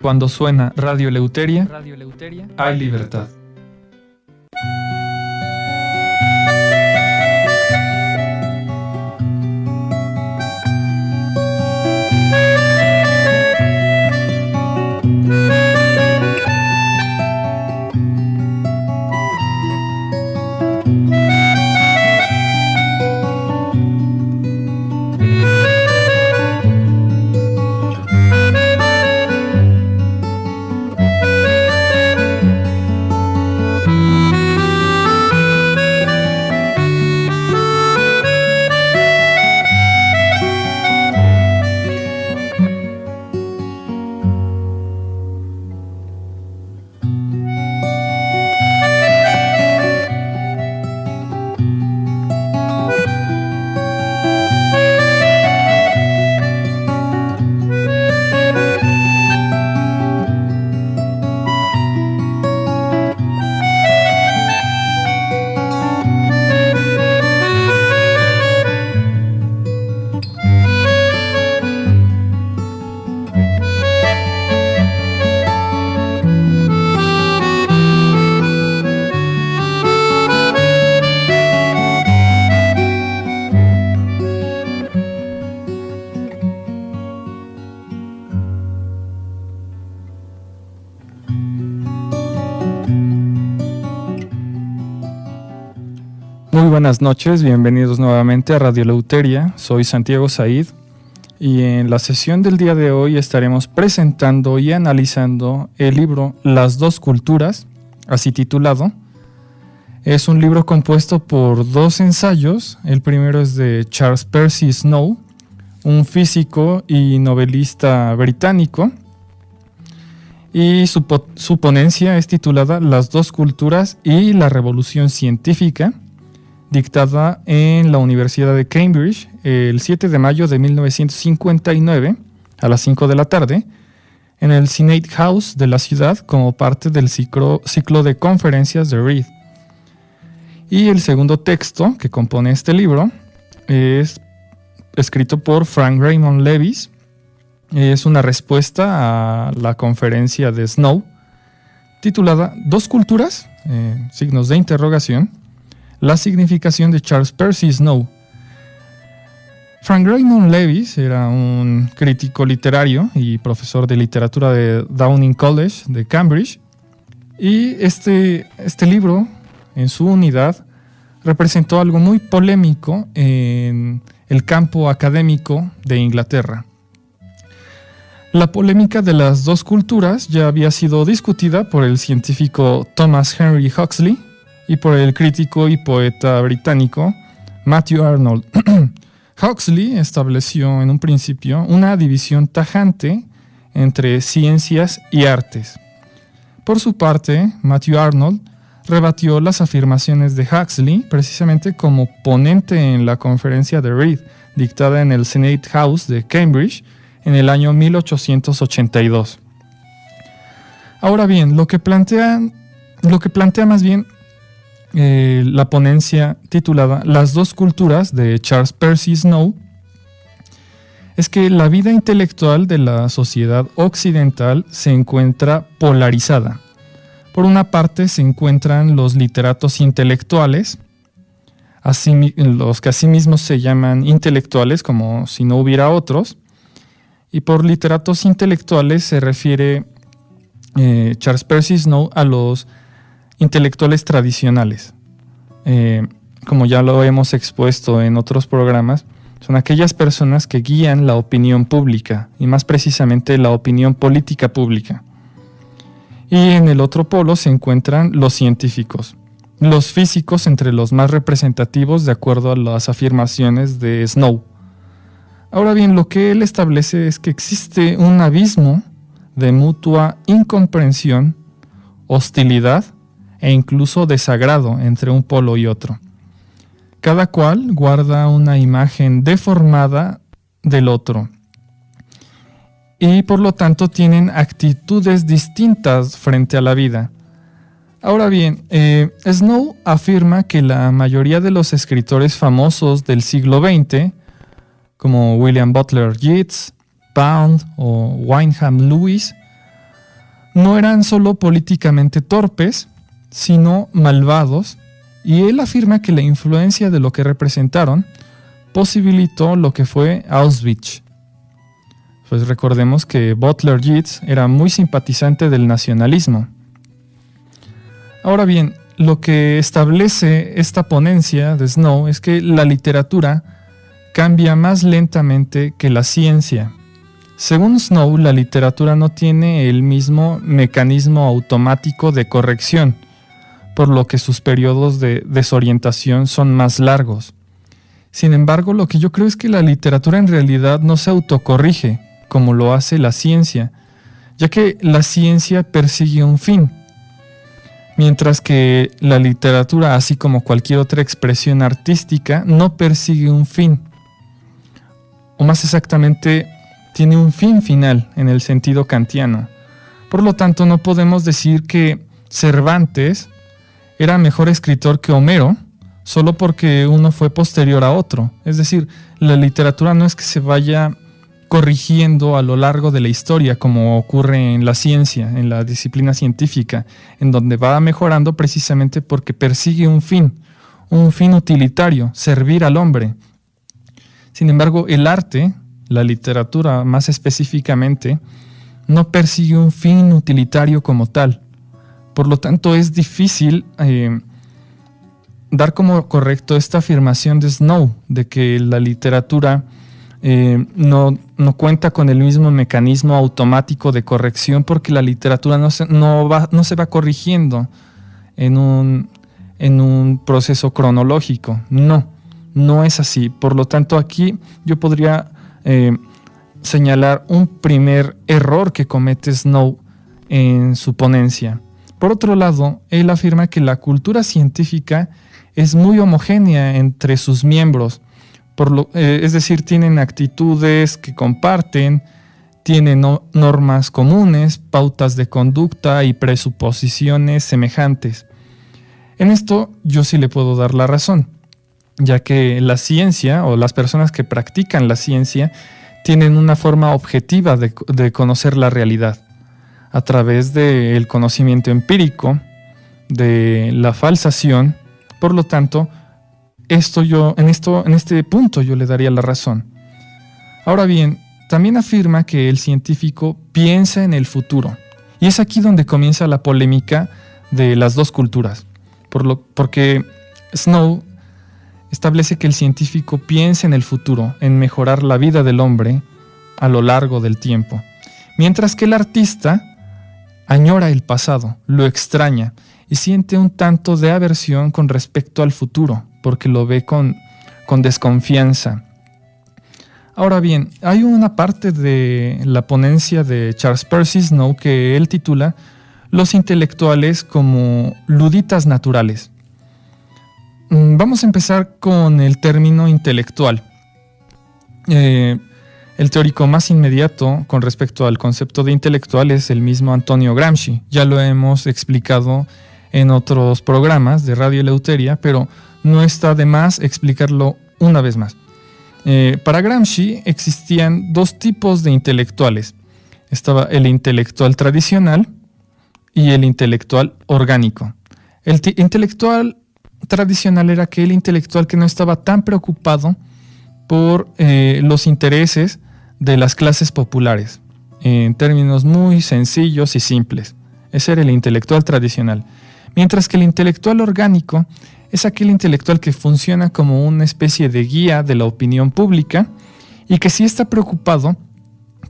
Cuando suena Radio Eleuteria, hay libertad. Muy buenas noches, bienvenidos nuevamente a Radio Eleuteria. Soy Santiago Said y en la sesión del día de hoy estaremos presentando y analizando el libro Las dos culturas, así titulado. Es un libro compuesto por dos ensayos. El primero es de Charles Percy Snow, un físico y novelista británico, y su ponencia es titulada Las dos culturas y la revolución científica, dictada en la Universidad de Cambridge el 7 de mayo de 1959 a las 5 de la tarde en el Senate House de la ciudad como parte del ciclo de conferencias de Reed. Y el segundo texto que compone este libro es escrito por Frank Raymond Lewis. Es una respuesta a la conferencia de Snow titulada Dos culturas, signos de interrogación, la significación de Charles Percy Snow. Frank Raymond Lewis era un crítico literario y profesor de literatura de Downing College de Cambridge, y este libro, en su unidad, representó algo muy polémico en el campo académico de Inglaterra. La polémica de las dos culturas ya había sido discutida por el científico Thomas Henry Huxley y por el crítico y poeta británico Matthew Arnold. Huxley estableció en un principio una división tajante entre ciencias y artes. Por su parte, Matthew Arnold rebatió las afirmaciones de Huxley precisamente como ponente en la conferencia de Reed, dictada en el Senate House de Cambridge en el año 1882. Ahora bien, lo que plantea más bien la ponencia titulada Las dos culturas de Charles Percy Snow es que la vida intelectual de la sociedad occidental se encuentra polarizada. Por una parte se encuentran los literatos intelectuales, los que asimismo se llaman intelectuales como si no hubiera otros, y por literatos intelectuales se refiere Charles Percy Snow a los intelectuales tradicionales. Como ya lo hemos expuesto en otros programas, son aquellas personas que guían la opinión pública, y más precisamente la opinión política pública. Y en el otro polo se encuentran los científicos, los físicos entre los más representativos de acuerdo a las afirmaciones de Snow. Ahora bien, lo que él establece es que existe un abismo de mutua incomprensión, hostilidad e incluso desagrado entre un polo y otro. Cada cual guarda una imagen deformada del otro y por lo tanto tienen actitudes distintas frente a la vida. Ahora bien, Snow afirma que la mayoría de los escritores famosos del siglo XX, como William Butler Yeats, Pound o Wyndham Lewis, no eran solo políticamente torpes, sino malvados, y él afirma que la influencia de lo que representaron posibilitó lo que fue Auschwitz. Pues recordemos que Butler Yeats era muy simpatizante del nacionalismo. Ahora bien, lo que establece esta ponencia de Snow es que la literatura cambia más lentamente que la ciencia. Según Snow, la literatura no tiene el mismo mecanismo automático de corrección, por lo que sus periodos de desorientación son más largos. Sin embargo, lo que yo creo es que la literatura en realidad no se autocorrige, como lo hace la ciencia, ya que la ciencia persigue un fin, mientras que la literatura, así como cualquier otra expresión artística, no persigue un fin, o más exactamente, tiene un fin final en el sentido kantiano. Por lo tanto, no podemos decir que Cervantes era mejor escritor que Homero solo porque uno fue posterior a otro. Es decir, la literatura no es que se vaya corrigiendo a lo largo de la historia como ocurre en la ciencia, en la disciplina científica, en donde va mejorando precisamente porque persigue un fin utilitario, servir al hombre. Sin embargo, el arte, la literatura más específicamente, no persigue un fin utilitario como tal. Por lo tanto, es difícil dar como correcto esta afirmación de Snow, de que la literatura no cuenta con el mismo mecanismo automático de corrección, porque la literatura no se va corrigiendo en un proceso cronológico. No es así. Por lo tanto, aquí yo podría señalar un primer error que comete Snow en su ponencia. Por otro lado, él afirma que la cultura científica es muy homogénea entre sus miembros, es decir, tienen actitudes que comparten, tienen normas comunes, pautas de conducta y presuposiciones semejantes. En esto yo sí le puedo dar la razón, ya que la ciencia o las personas que practican la ciencia tienen una forma objetiva de conocer la realidad, a través del conocimiento empírico, de la falsación. Por lo tanto, en este punto yo le daría la razón. Ahora bien, también afirma que el científico piensa en el futuro, y es aquí donde comienza la polémica de las dos culturas, porque Snow establece que el científico piensa en el futuro, en mejorar la vida del hombre a lo largo del tiempo, mientras que el artista añora el pasado, lo extraña y siente un tanto de aversión con respecto al futuro, porque lo ve con desconfianza. Ahora bien, hay una parte de la ponencia de Charles Percy Snow que él titula Los intelectuales como luditas naturales. Vamos a empezar con el término intelectual. El teórico más inmediato con respecto al concepto de intelectual es el mismo Antonio Gramsci. Ya lo hemos explicado en otros programas de Radio Eleuteria, pero no está de más explicarlo una vez más. Para Gramsci existían dos tipos de intelectuales. Estaba el intelectual tradicional y el intelectual orgánico. El intelectual tradicional era aquel intelectual que no estaba tan preocupado por los intereses de las clases populares, en términos muy sencillos y simples. Ese era el intelectual tradicional. Mientras que el intelectual orgánico es aquel intelectual que funciona como una especie de guía de la opinión pública y que sí está preocupado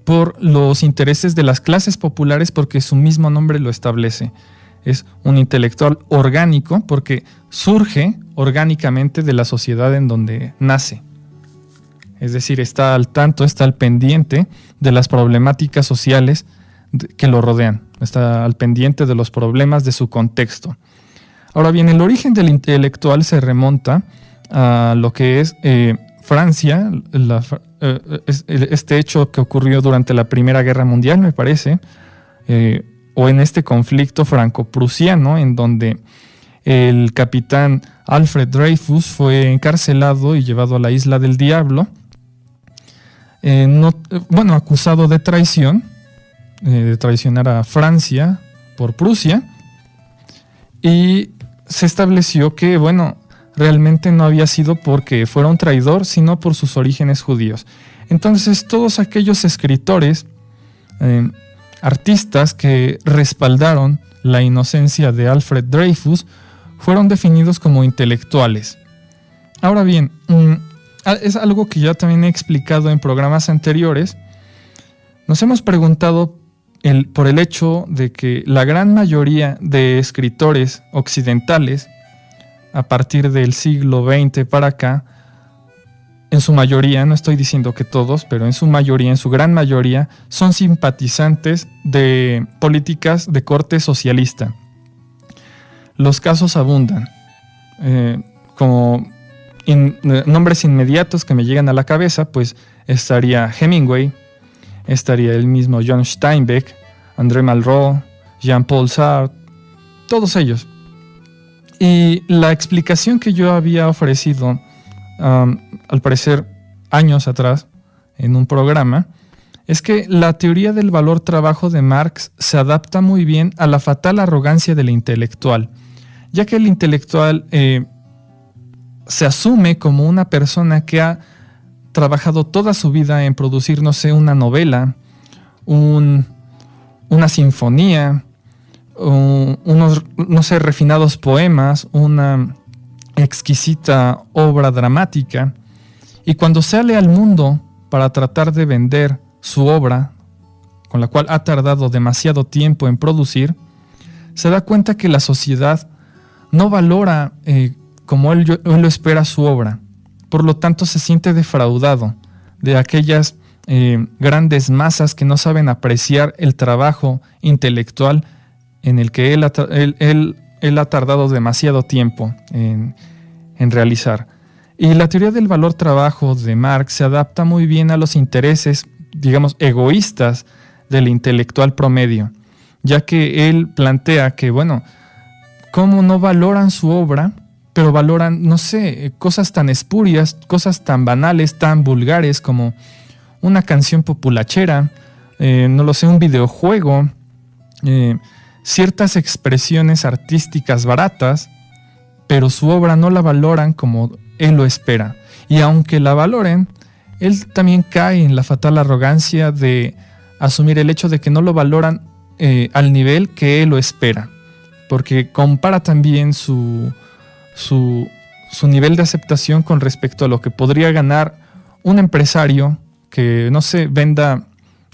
por los intereses de las clases populares porque su mismo nombre lo establece. Es un intelectual orgánico porque surge orgánicamente de la sociedad en donde nace. Es decir, está al tanto, está al pendiente de las problemáticas sociales que lo rodean. Está al pendiente de los problemas de su contexto. Ahora bien, el origen del intelectual se remonta a lo que es Francia, este hecho que ocurrió durante la Primera Guerra Mundial, me parece, o en este conflicto franco-prusiano, en donde el capitán Alfred Dreyfus fue encarcelado y llevado a la Isla del Diablo, acusado de traición, de traicionar a Francia por Prusia, y se estableció que, bueno, realmente no había sido porque fuera un traidor, sino por sus orígenes judíos. Entonces, todos aquellos escritores, artistas que respaldaron la inocencia de Alfred Dreyfus, fueron definidos como intelectuales. Ahora bien, es algo que ya también he explicado en programas anteriores. Nos hemos preguntado por el hecho de que la gran mayoría de escritores occidentales, a partir del siglo XX para acá, en su mayoría, no estoy diciendo que todos, pero en su mayoría, en su gran mayoría, son simpatizantes de políticas de corte socialista. Los casos abundan. Como nombres inmediatos que me llegan a la cabeza, pues estaría Hemingway, estaría el mismo John Steinbeck, André Malraux, Jean-Paul Sartre, todos ellos. Y la explicación que yo había ofrecido, al parecer años atrás, en un programa, es que la teoría del valor trabajo de Marx se adapta muy bien a la fatal arrogancia del intelectual, ya que el intelectual se asume como una persona que ha trabajado toda su vida en producir, no sé, una novela, una sinfonía, unos, no sé, refinados poemas, una exquisita obra dramática, y cuando sale al mundo para tratar de vender su obra, con la cual ha tardado demasiado tiempo en producir, se da cuenta que la sociedad no valora como él lo espera su obra. Por lo tanto, se siente defraudado de aquellas grandes masas que no saben apreciar el trabajo intelectual en el que él ha tardado demasiado tiempo en realizar. Y la teoría del valor trabajo de Marx se adapta muy bien a los intereses, digamos, egoístas del intelectual promedio, ya que él plantea que, bueno, cómo no valoran su obra, pero valoran, no sé, cosas tan espurias, cosas tan banales, tan vulgares como una canción populachera, no lo sé, un videojuego, ciertas expresiones artísticas baratas, pero su obra no la valoran como él lo espera. Y aunque la valoren, él también cae en la fatal arrogancia de asumir el hecho de que no lo valoran al nivel que él lo espera, porque compara también su nivel de aceptación con respecto a lo que podría ganar un empresario que, no sé, venda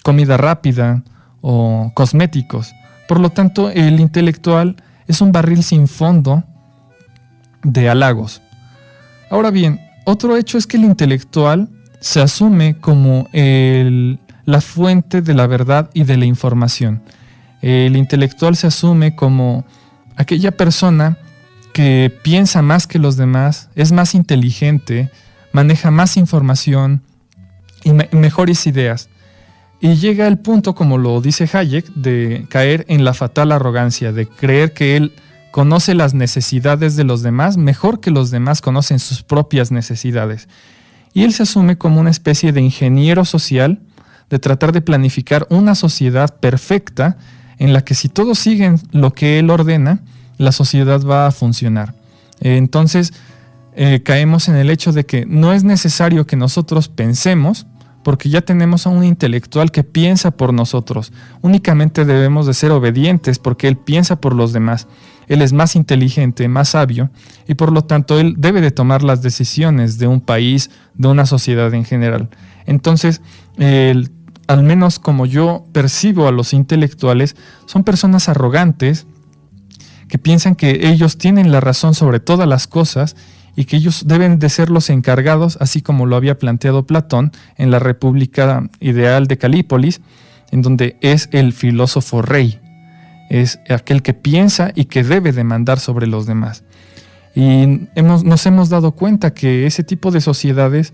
comida rápida o cosméticos. Por lo tanto, el intelectual es un barril sin fondo de halagos. Ahora bien, otro hecho es que el intelectual se asume como la fuente de la verdad y de la información. El intelectual se asume como aquella persona que piensa más que los demás, es más inteligente, maneja más información y mejores ideas. Y llega el punto, como lo dice Hayek, de caer en la fatal arrogancia, de creer que él conoce las necesidades de los demás mejor que los demás conocen sus propias necesidades. Y él se asume como una especie de ingeniero social, de tratar de planificar una sociedad perfecta en la que si todos siguen lo que él ordena, la sociedad va a funcionar. Entonces, caemos en el hecho de que no es necesario que nosotros pensemos, porque ya tenemos a un intelectual que piensa por nosotros. Únicamente debemos de ser obedientes porque él piensa por los demás. Él es más inteligente, más sabio, y por lo tanto él debe de tomar las decisiones de un país, de una sociedad en general. Entonces, al menos como yo percibo a los intelectuales, son personas arrogantes que piensan que ellos tienen la razón sobre todas las cosas y que ellos deben de ser los encargados, así como lo había planteado Platón en la República Ideal de Calípolis, en donde es el filósofo rey, es aquel que piensa y que debe de mandar sobre los demás. Y nos hemos dado cuenta que ese tipo de sociedades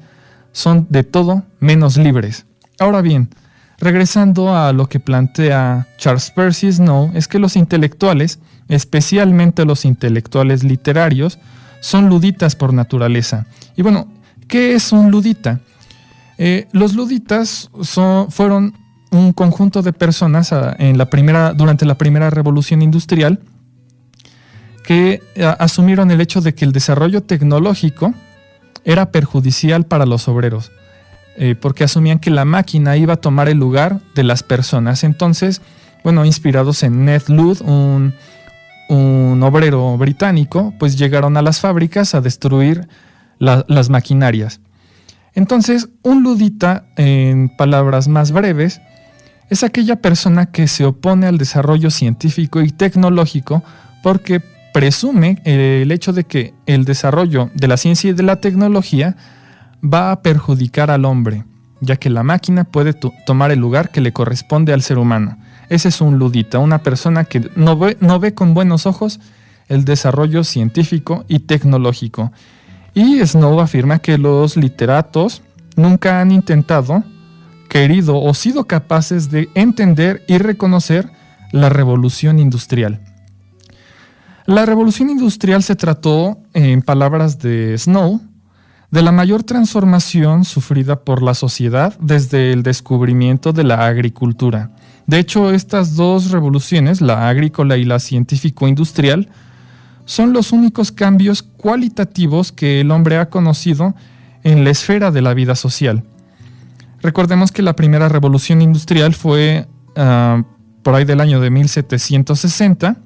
son de todo menos libres. Ahora bien, regresando a lo que plantea Charles Percy Snow, es que los intelectuales, especialmente los intelectuales literarios, son luditas por naturaleza. Y bueno, ¿qué es un ludita? Los luditas fueron un conjunto de personas durante la primera revolución industrial que asumieron el hecho de que el desarrollo tecnológico era perjudicial para los obreros, porque asumían que la máquina iba a tomar el lugar de las personas. Entonces, inspirados en Ned Ludd, un obrero británico, pues llegaron a las fábricas a destruir las maquinarias. Entonces, un ludita, en palabras más breves, es aquella persona que se opone al desarrollo científico y tecnológico porque presume el hecho de que el desarrollo de la ciencia y de la tecnología va a perjudicar al hombre, ya que la máquina puede tomar el lugar que le corresponde al ser humano. Ese es un ludita, una persona que no ve con buenos ojos el desarrollo científico y tecnológico. Y Snow afirma que los literatos nunca han intentado, querido o sido capaces de entender y reconocer la revolución industrial. La revolución industrial se trató, en palabras de Snow, de la mayor transformación sufrida por la sociedad desde el descubrimiento de la agricultura. De hecho, estas dos revoluciones, la agrícola y la científico-industrial, son los únicos cambios cualitativos que el hombre ha conocido en la esfera de la vida social. Recordemos que la primera revolución industrial fue por ahí del año de 1760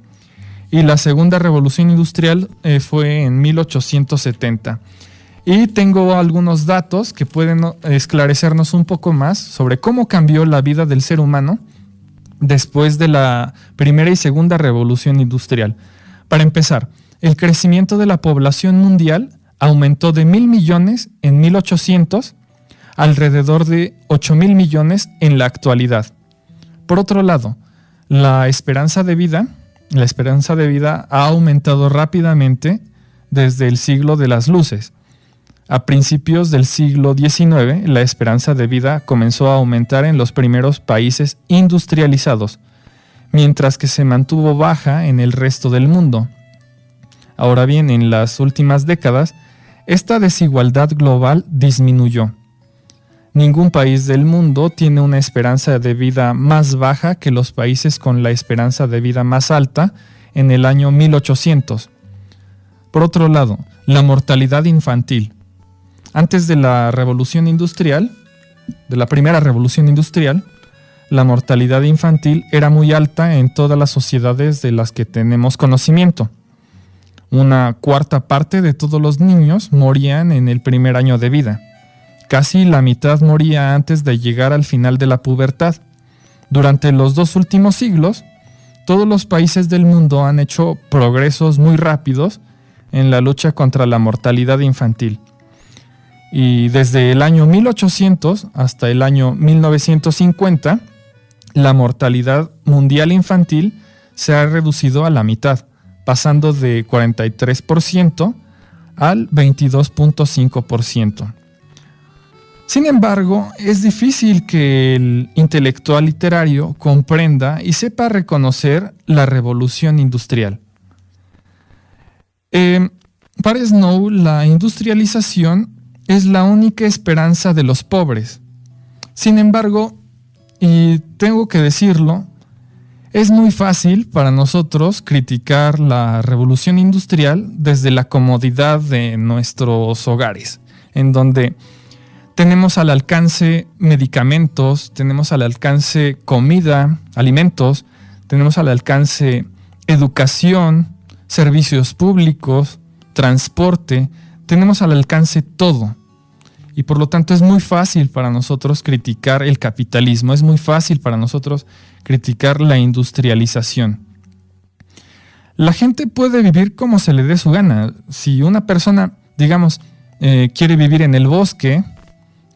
y la segunda revolución industrial fue en 1870. Y tengo algunos datos que pueden esclarecernos un poco más sobre cómo cambió la vida del ser humano después de la primera y segunda revolución industrial. Para empezar, el crecimiento de la población mundial aumentó de 1,000 millones en 1800 alrededor de 8,000 millones en la actualidad. Por otro lado, la esperanza de vida ha aumentado rápidamente desde el siglo de las luces. A principios del siglo XIX, la esperanza de vida comenzó a aumentar en los primeros países industrializados, mientras que se mantuvo baja en el resto del mundo. Ahora bien, en las últimas décadas, esta desigualdad global disminuyó. Ningún país del mundo tiene una esperanza de vida más baja que los países con la esperanza de vida más alta en el año 1800. Por otro lado, la mortalidad infantil. Antes de la revolución industrial, de la primera revolución industrial, la mortalidad infantil era muy alta en todas las sociedades de las que tenemos conocimiento. Una cuarta parte de todos los niños morían en el primer año de vida. Casi la mitad moría antes de llegar al final de la pubertad. Durante los 2 últimos siglos, todos los países del mundo han hecho progresos muy rápidos en la lucha contra la mortalidad infantil. Y desde el año 1800 hasta el año 1950, la mortalidad mundial infantil se ha reducido a la mitad, pasando de 43% al 22.5%. Sin embargo, es difícil que el intelectual literario comprenda y sepa reconocer la revolución industrial. Para Snow, la industrialización es la única esperanza de los pobres. Sin embargo, y tengo que decirlo, es muy fácil para nosotros criticar la revolución industrial desde la comodidad de nuestros hogares, en donde tenemos al alcance medicamentos, tenemos al alcance comida, alimentos, tenemos al alcance educación, servicios públicos, transporte, tenemos al alcance todo. Y por lo tanto es muy fácil para nosotros criticar el capitalismo, es muy fácil para nosotros criticar la industrialización. La gente puede vivir como se le dé su gana. Si una persona, digamos, quiere vivir en el bosque,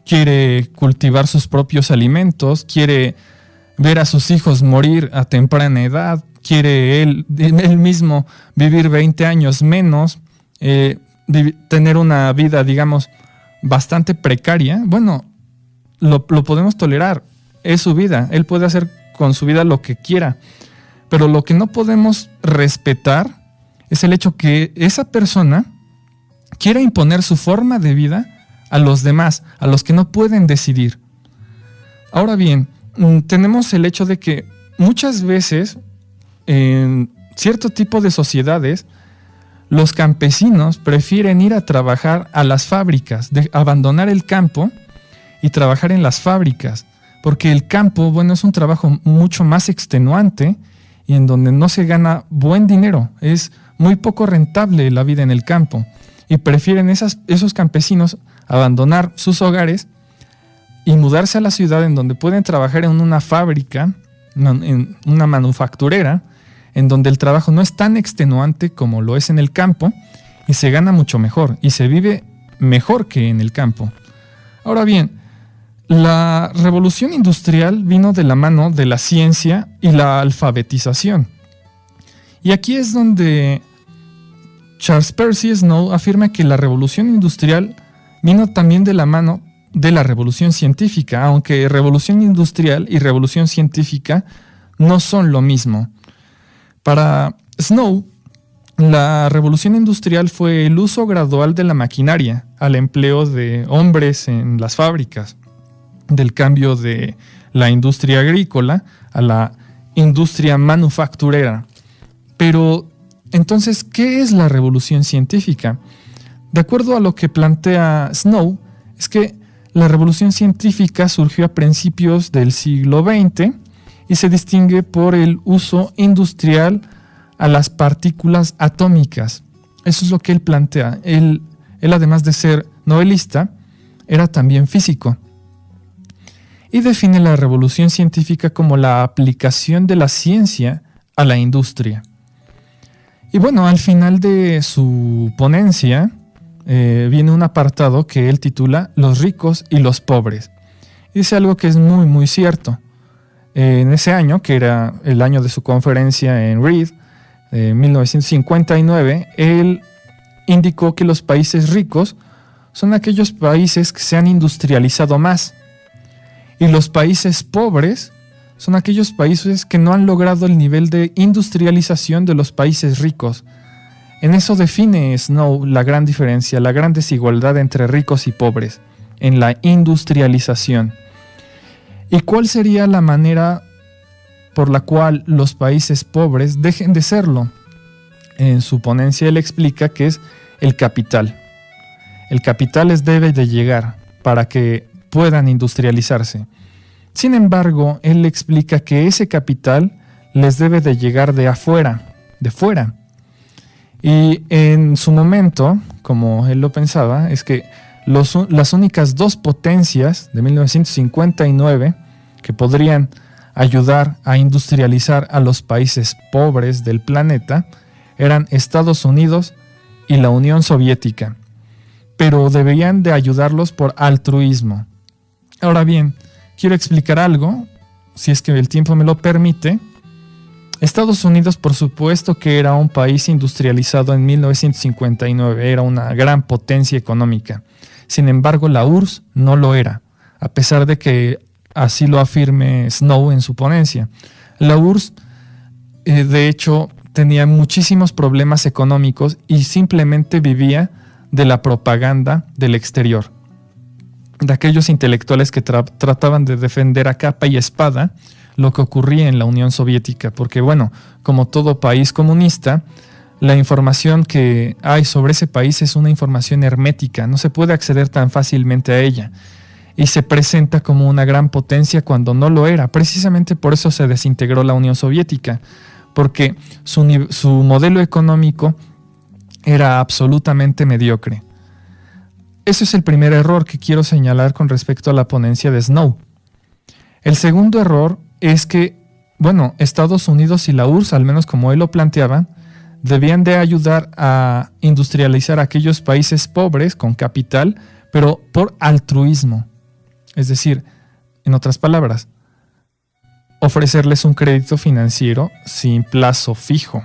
quiere cultivar sus propios alimentos, quiere ver a sus hijos morir a temprana edad, quiere él mismo vivir 20 años menos, tener una vida, digamos, bastante precaria, bueno, lo podemos tolerar, es su vida, él puede hacer con su vida lo que quiera, pero lo que no podemos respetar es el hecho que esa persona quiera imponer su forma de vida a los demás, a los que no pueden decidir. Ahora bien, tenemos el hecho de que muchas veces en cierto tipo de sociedades los campesinos prefieren ir a trabajar a las fábricas, abandonar el campo y trabajar en las fábricas, porque el campo, bueno, es un trabajo mucho más extenuante y en donde no se gana buen dinero, es muy poco rentable la vida en el campo, y prefieren esos campesinos abandonar sus hogares y mudarse a la ciudad, en donde pueden trabajar en una fábrica, en una manufacturera, en donde el trabajo no es tan extenuante como lo es en el campo y se gana mucho mejor y se vive mejor que en el campo. Ahora bien, la revolución industrial vino de la mano de la ciencia y la alfabetización. Y aquí es donde Charles Percy Snow afirma que la revolución industrial vino también de la mano de la revolución científica, aunque revolución industrial y revolución científica no son lo mismo. Para Snow, la revolución industrial fue el uso gradual de la maquinaria al empleo de hombres en las fábricas, del cambio de la industria agrícola a la industria manufacturera. Pero, entonces, ¿qué es la revolución científica? De acuerdo a lo que plantea Snow, es que la revolución científica surgió a principios del siglo XX y se distingue por el uso industrial a las partículas atómicas. Eso es lo que él plantea. Él además de ser novelista, era también físico. Y define la revolución científica como la aplicación de la ciencia a la industria. Y bueno, al final de su ponencia viene un apartado que él titula Los ricos y los pobres. Y dice algo que es muy, muy cierto. En ese año, que era el año de su conferencia en Reed, 1959, él indicó que los países ricos son aquellos países que se han industrializado más, y los países pobres son aquellos países que no han logrado el nivel de industrialización de los países ricos. En eso define Snow la gran diferencia, la gran desigualdad entre ricos y pobres, en la industrialización. ¿Y cuál sería la manera por la cual los países pobres dejen de serlo? En su ponencia él explica que es el capital. El capital les debe de llegar para que puedan industrializarse. Sin embargo, él explica que ese capital les debe de llegar de afuera, de fuera. Y en su momento, como él lo pensaba, es que las únicas dos potencias de 1959 que podrían ayudar a industrializar a los países pobres del planeta eran Estados Unidos y la Unión Soviética, pero deberían de ayudarlos por altruismo. Ahora bien, quiero explicar algo, si es que el tiempo me lo permite. Estados Unidos, por supuesto que era un país industrializado en 1959, era una gran potencia económica. Sin embargo, la URSS no lo era, a pesar de que así lo afirme Snow en su ponencia. La URSS, de hecho, tenía muchísimos problemas económicos y simplemente vivía de la propaganda del exterior, de aquellos intelectuales que trataban de defender a capa y espada lo que ocurría en la Unión Soviética, porque bueno, como todo país comunista, la información que hay sobre ese país es una información hermética, no se puede acceder tan fácilmente a ella, y se presenta como una gran potencia cuando no lo era. Precisamente por eso se desintegró la Unión Soviética, porque su modelo económico era absolutamente mediocre. Ese es el primer error que quiero señalar con respecto a la ponencia de Snow. El segundo error es que, bueno, Estados Unidos y la URSS, al menos como él lo planteaba, debían de ayudar a industrializar a aquellos países pobres con capital, pero por altruismo. Es decir, en otras palabras, ofrecerles un crédito financiero sin plazo fijo,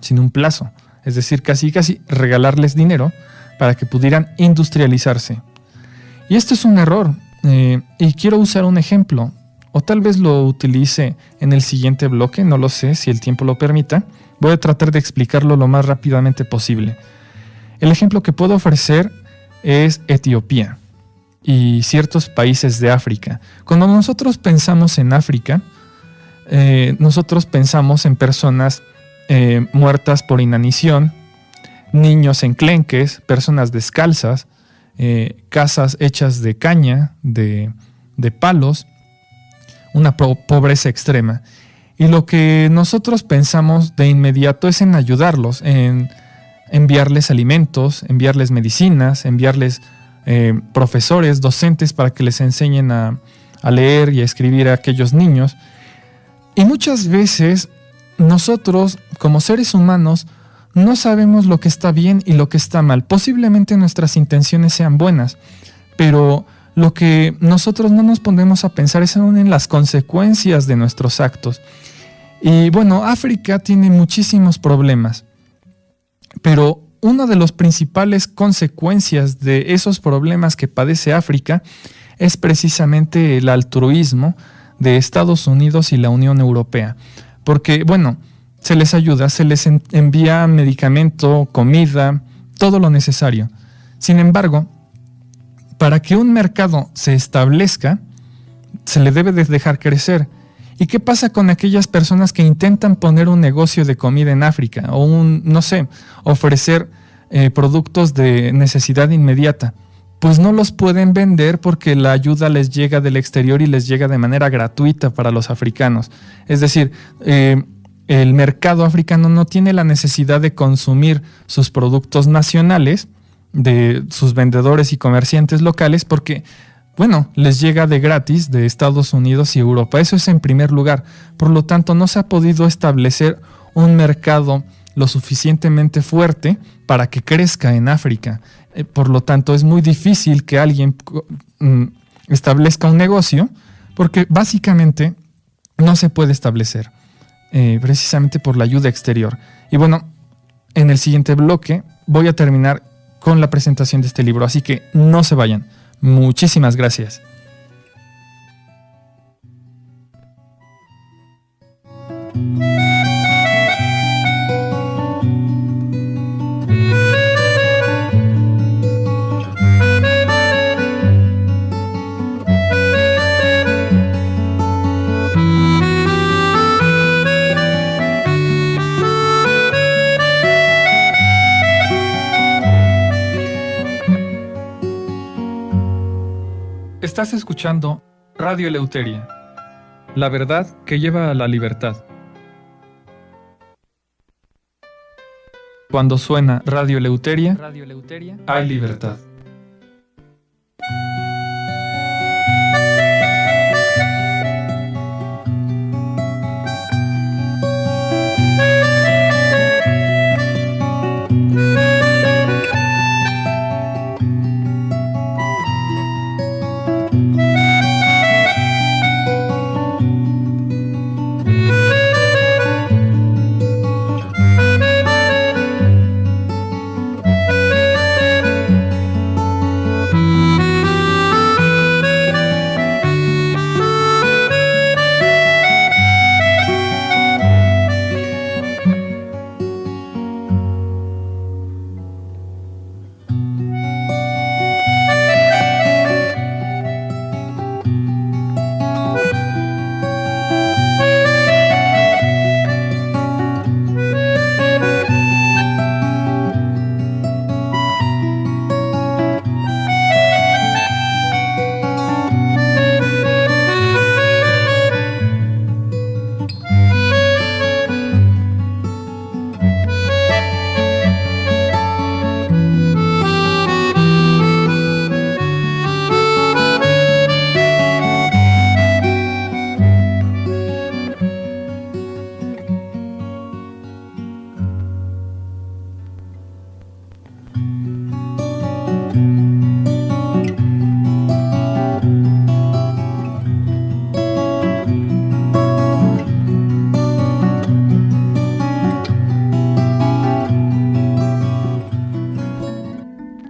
sin un plazo. Es decir, casi regalarles dinero para que pudieran industrializarse. Y esto es un error, y quiero usar un ejemplo, o tal vez lo utilice en el siguiente bloque, no lo sé si el tiempo lo permita. Voy a tratar de explicarlo lo más rápidamente posible. El ejemplo que puedo ofrecer es Etiopía. y ciertos países de África. Cuando nosotros pensamos en África, nosotros pensamos en personas muertas por inanición, niños enclenques, personas descalzas, casas hechas de caña, de palos, una pobreza extrema. Y lo que nosotros pensamos de inmediato es en ayudarlos, en enviarles alimentos, enviarles medicinas, enviarles profesores, docentes para que les enseñen a leer y a escribir a aquellos niños. Y muchas veces nosotros, como seres humanos, no sabemos lo que está bien y lo que está mal. Posiblemente nuestras intenciones sean buenas, pero lo que nosotros no nos ponemos a pensar es aún en las consecuencias de nuestros actos. Y bueno, África tiene muchísimos problemas, pero una de las principales consecuencias de esos problemas que padece África es precisamente el altruismo de Estados Unidos y la Unión Europea. Porque, bueno, se les ayuda, se les envía medicamento, comida, todo lo necesario. Sin embargo, para que un mercado se establezca, se le debe de dejar crecer. ¿Y qué pasa con aquellas personas que intentan poner un negocio de comida en África? O ofrecer productos de necesidad inmediata. Pues no los pueden vender porque la ayuda les llega del exterior y les llega de manera gratuita para los africanos. Es decir, el mercado africano no tiene la necesidad de consumir sus productos nacionales de sus vendedores y comerciantes locales porque, bueno, les llega de gratis de Estados Unidos y Europa. Eso es en primer lugar. Por lo tanto, no se ha podido establecer un mercado lo suficientemente fuerte para que crezca en África. Por lo tanto, es muy difícil que alguien establezca un negocio porque básicamente no se puede establecer precisamente por la ayuda exterior. Y bueno, en el siguiente bloque voy a terminar con la presentación de este libro, así que no se vayan. Muchísimas gracias. Estás escuchando Radio Eleuteria, la verdad que lleva a la libertad. Cuando suena Radio Eleuteria, hay libertad.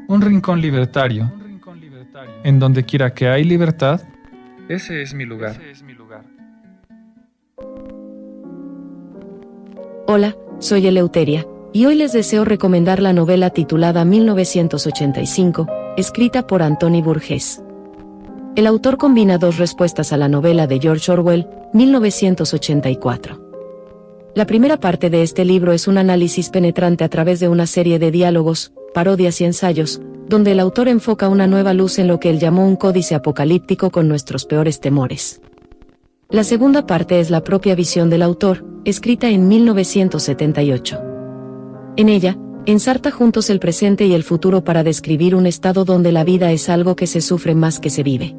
Un rincón libertario. En donde quiera que hay libertad, ese es mi lugar. Hola, soy Eleuteria, y hoy les deseo recomendar la novela titulada 1985, escrita por Anthony Burgess. el autor combina dos respuestas a la novela de George Orwell, 1984. La primera parte de este libro es un análisis penetrante a través de una serie de diálogos, parodias y ensayos, donde el autor enfoca una nueva luz en lo que él llamó un códice apocalíptico con nuestros peores temores. La segunda parte es la propia visión del autor, escrita en 1978. En ella, ensarta juntos el presente y el futuro para describir un estado donde la vida es algo que se sufre más que se vive.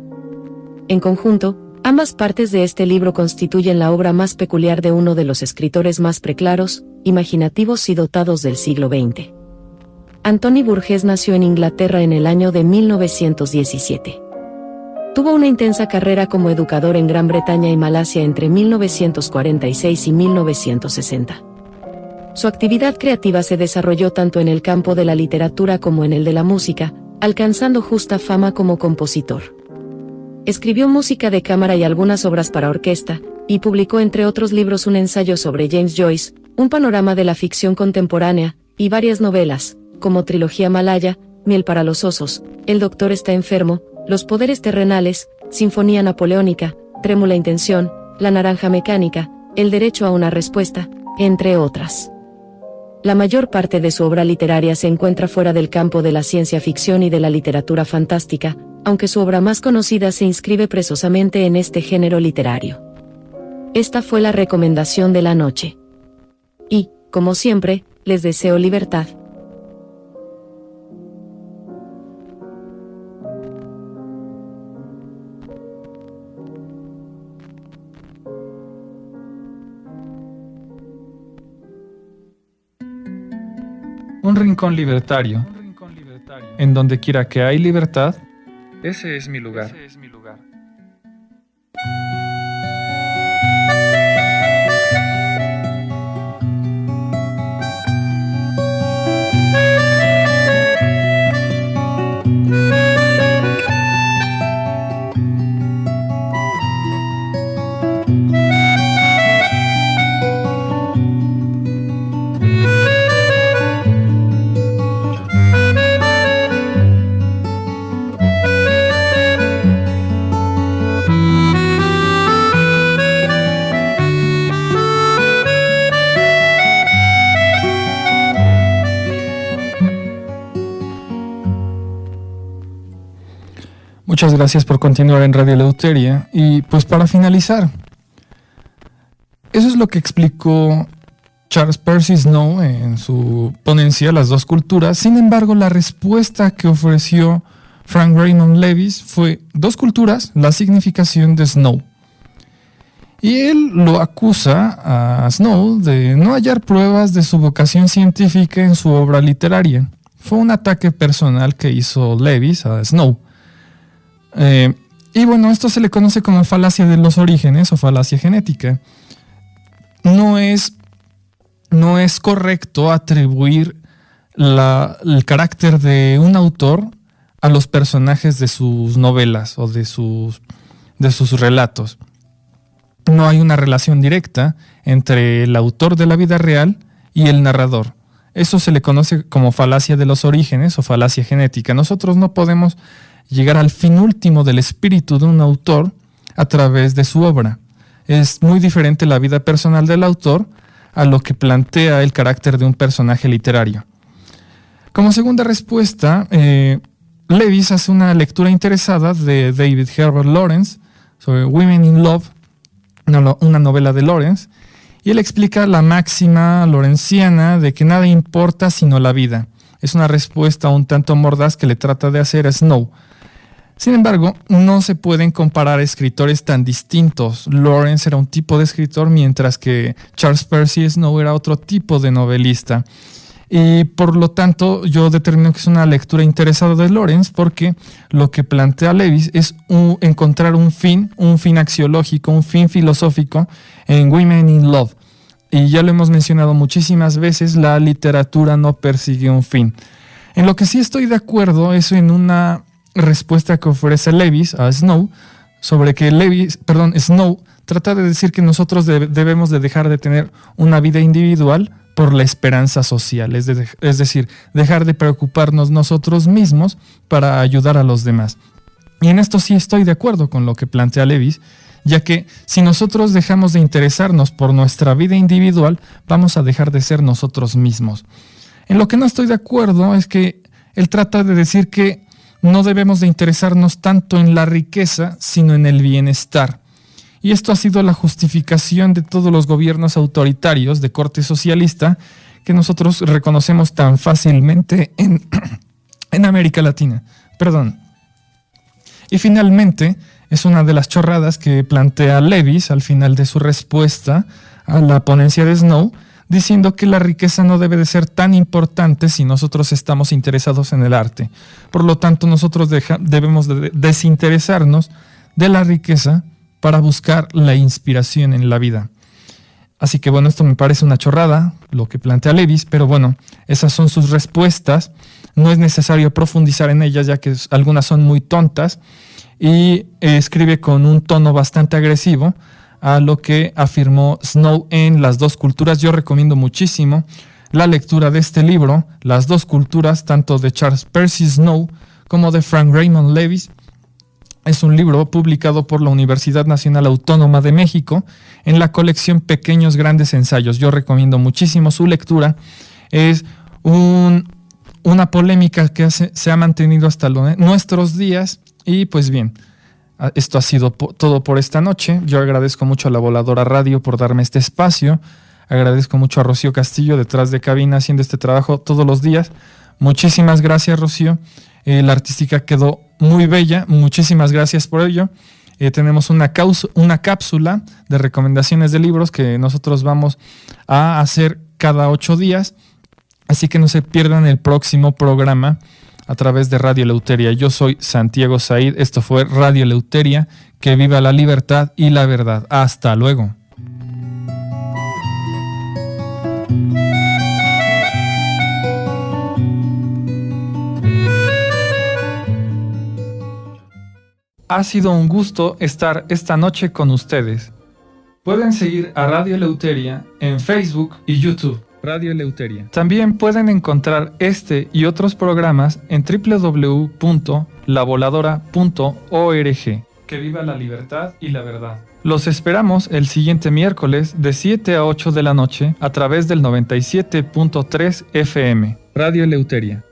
En conjunto, ambas partes de este libro constituyen la obra más peculiar de uno de los escritores más preclaros, imaginativos y dotados del siglo XX. Anthony Burgess nació en Inglaterra en el año de 1917. Tuvo una intensa carrera como educador en Gran Bretaña y Malasia entre 1946 y 1960. Su actividad creativa se desarrolló tanto en el campo de la literatura como en el de la música, alcanzando justa fama como compositor. Escribió música de cámara y algunas obras para orquesta, y publicó entre otros libros un ensayo sobre James Joyce, un panorama de la ficción contemporánea, y varias novelas, como Trilogía Malaya, Miel para los osos, El doctor está enfermo, Los poderes terrenales, Sinfonía napoleónica, Trémula intención, La naranja mecánica, El derecho a una respuesta, entre otras. La mayor parte de su obra literaria se encuentra fuera del campo de la ciencia ficción y de la literatura fantástica, aunque su obra más conocida se inscribe precisamente en este género literario. Esta fue la recomendación de la noche. Y, como siempre, les deseo libertad. Un rincón libertario. En donde quiera que hay libertad, ese es mi lugar. Muchas gracias por continuar en Radio Eleuteria. Y pues para finalizar, eso es lo que explicó Charles Percy Snow en su ponencia Las dos culturas. Sin embargo, la respuesta que ofreció Frank Raymond Lewis fue dos culturas, la significación de Snow. Y él lo acusa a Snow de no hallar pruebas de su vocación científica en su obra literaria. Fue un ataque personal que hizo Lewis a Snow. Y bueno, esto se le conoce como falacia de los orígenes o falacia genética. No es correcto atribuir el carácter de un autor a los personajes de sus novelas o de sus relatos. No hay una relación directa entre el autor de la vida real y el narrador. Eso se le conoce como falacia de los orígenes o falacia genética. Nosotros no podemos llegar al fin último del espíritu de un autor a través de su obra. Es muy diferente la vida personal del autor a lo que plantea el carácter de un personaje literario. Como segunda respuesta, Lewis hace una lectura interesada de David Herbert Lawrence sobre Women in Love, una novela de Lawrence, y él explica la máxima lawrenciana de que nada importa sino la vida. Es una respuesta un tanto mordaz que le trata de hacer a Snow. Sin embargo, no se pueden comparar escritores tan distintos. Lawrence era un tipo de escritor, mientras que Charles Percy Snow era otro tipo de novelista. Y por lo tanto, yo determino que es una lectura interesada de Lawrence, porque lo que plantea Lewis es encontrar un fin axiológico, un fin filosófico en Women in Love. Y ya lo hemos mencionado muchísimas veces, la literatura no persigue un fin. En lo que sí estoy de acuerdo es en una respuesta que ofrece Lewis a Snow, sobre que Snow trata de decir que nosotros debemos de dejar de tener una vida individual por la esperanza social, es decir, dejar de preocuparnos nosotros mismos para ayudar a los demás. Y en esto sí estoy de acuerdo con lo que plantea Lewis, ya que si nosotros dejamos de interesarnos por nuestra vida individual, vamos a dejar de ser nosotros mismos. En lo que no estoy de acuerdo es que él trata de decir que no debemos de interesarnos tanto en la riqueza, sino en el bienestar. Y esto ha sido la justificación de todos los gobiernos autoritarios de corte socialista que nosotros reconocemos tan fácilmente en América Latina. Y finalmente, es una de las chorradas que plantea Lewis al final de su respuesta a la ponencia de Snow, diciendo que la riqueza no debe de ser tan importante si nosotros estamos interesados en el arte. Por lo tanto, nosotros debemos de desinteresarnos de la riqueza para buscar la inspiración en la vida. Así que bueno, esto me parece una chorrada, lo que plantea Lewis, pero bueno, esas son sus respuestas. No es necesario profundizar en ellas, ya que algunas son muy tontas, y escribe con un tono bastante agresivo a lo que afirmó Snow en Las dos culturas. Yo recomiendo muchísimo la lectura de este libro, Las dos culturas, tanto de Charles Percy Snow como de Frank Raymond Lewis. Es un libro publicado por la Universidad Nacional Autónoma de México en la colección Pequeños Grandes Ensayos. Yo recomiendo muchísimo su lectura. Es una polémica que se ha mantenido hasta nuestros días. Y pues bien, esto ha sido todo por esta noche. Yo agradezco mucho a La Voladora Radio por darme este espacio. Agradezco mucho a Rocío Castillo detrás de cabina haciendo este trabajo todos los días. Muchísimas gracias, Rocío. La artística quedó muy bella. Muchísimas gracias por ello. Tenemos una cápsula de recomendaciones de libros que nosotros vamos a hacer cada 8 días. Así que no se pierdan el próximo programa a través de Radio Eleuteria. Yo soy Santiago Said. Esto fue Radio Eleuteria. Que viva la libertad y la verdad. Hasta luego. Ha sido un gusto estar esta noche con ustedes. Pueden seguir a Radio Eleuteria en Facebook y YouTube. Radio Eleuteria. También pueden encontrar este y otros programas en www.lavoladora.org. Que viva la libertad y la verdad. Los esperamos el siguiente miércoles de 7 a 8 de la noche a través del 97.3 FM. Radio Eleuteria.